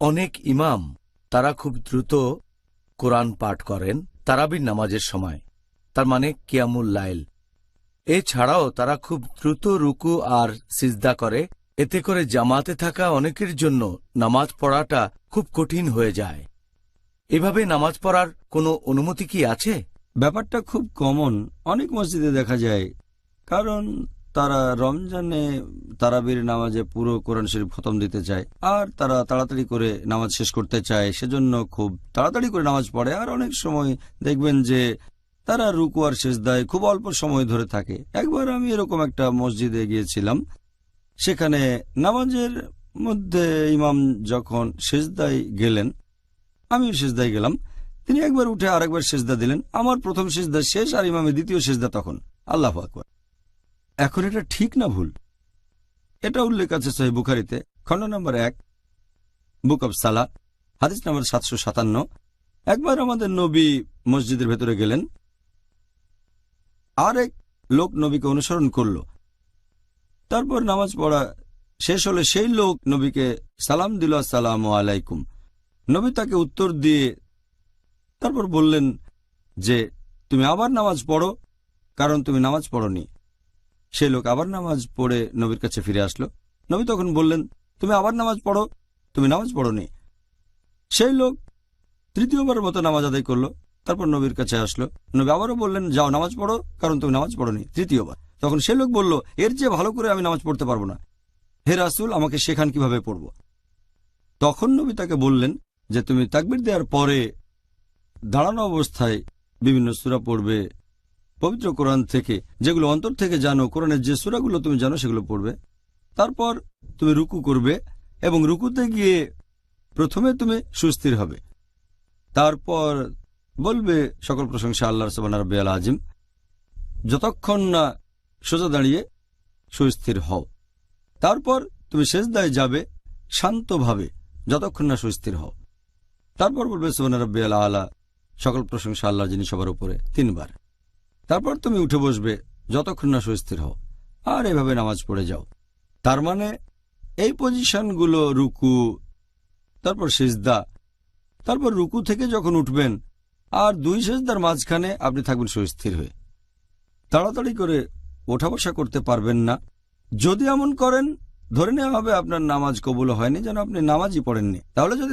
অনেক ইমাম তারা খুব দ্রুত কোরআন পাঠ করেন তারাবির নামাজের সময়, তার মানে কিয়ামুল লাইল। এছাড়াও তারা খুব দ্রুত রুকু আর সিজদা করে, এতে করে জামাতে থাকা অনেকের জন্য নামাজ পড়াটা খুব কঠিন হয়ে যায়। এভাবে নামাজ পড়ার কোনো অনুমতি কি আছে? ব্যাপারটা খুব কমন, অনেক মসজিদে দেখা যায়, কারণ তারা রমজানে তারাবির নামাজে পুরো কোরআন শরীফ খতম দিতে চায় আর তারা তাড়াতাড়ি করে নামাজ শেষ করতে চায়, সেজন্য খুব তাড়াতাড়ি করে নামাজ পড়ে। আর অনেক সময় দেখবেন যে তারা রুকু আর সেজদায় খুব অল্প সময় ধরে থাকে। একবার আমি এরকম একটা মসজিদে গিয়েছিলাম, সেখানে নামাজের মধ্যে ইমাম যখন সেজদায় গেলেন, আমিও সেজদায় গেলাম। তিনি একবার উঠে আরেকবার সেজদা দিলেন। আমার প্রথম সেজদা শেষ আর ইমামের দ্বিতীয় সেজদা তখন। আল্লাহু আকবার। এখন এটা ঠিক না ভুল? এটা উল্লেখ আছে সহিহ বুখারীতে, খণ্ড নম্বর 1, বুক অব সালাহ, হাদিস নম্বর 757। একবার আমাদের নবী মসজিদের ভেতরে গেলেন, আরেক লোক নবীকে অনুসরণ করল। তারপর নামাজ পড়া শেষ হলে সেই লোক নবীকে সালাম দিল, আসসালামু আলাইকুম। নবী তাকে উত্তর দিয়ে তারপর বললেন যে তুমি আবার নামাজ পড়ো, কারণ তুমি নামাজ পড়নি। সেই লোক আবার নামাজ পড়ে নবীর কাছে ফিরে আসলো। নবী তখন বললেন, তুমি আবার নামাজ পড়ো, তুমি নামাজ পড়নি। সেই লোক তৃতীয়বারের মতো নামাজ আদায় করলো, তারপর নবীর কাছে আসলো। নবী আবারও বললেন, যাও নামাজ পড়ো, কারণ তুমি নামাজ পড়নি, তৃতীয়বার। তখন সেই লোক বলল, এর চেয়ে ভালো করে আমি নামাজ পড়তে পারবো না, হে রাসূল, আমাকে শেখান কিভাবে পড়ব। তখন নবী তাকে বললেন যে তুমি তাকবীর দেওয়ার পরে দাঁড়ানো অবস্থায় বিভিন্ন সূরা পড়বে পবিত্র কোরআন থেকে, যেগুলো অন্তর থেকে জানো, কোরআনের যে সূরাগুলো তুমি জানো সেগুলো পড়বে। তারপর তুমি রুকু করবে এবং রুকুতে গিয়ে প্রথমে তুমি সুস্থির হবে, তারপর বলবে সকল প্রশংসা আল্লাহর সুবহান রাব্বিয়াল আযীম, যতক্ষণ না সোজা দাঁড়িয়ে সুস্থির হও। তারপর তুমি সেজদায় যাবে শান্তভাবে, যতক্ষণ না সুস্থির হও। তারপর বলবে সুবহান রাব্বিয়াল আলা, সকল প্রশংসা আল্লাহ যিনি সবার উপরে, 3 বার। তারপর তুমি উঠে বসবে যতক্ষণ না সুস্থির হও, আর এভাবে নামাজ পড়ে যাও। তার মানে এই পজিশনগুলো, রুকু, তারপর সিজদা, তারপর রুকু থেকে যখন উঠবেন আর 2 সিজদার মাঝখানে আপনি থাকবেন সুস্থির হয়ে। তাড়াতাড়ি করে ওঠা বসা করতে পারবেন না। যদি এমন করেন, ধরে নেওয়া হবে আপনার নামাজ কবুল হয়নি, যেন আপনি নামাজই পড়েননি। তাহলে যদি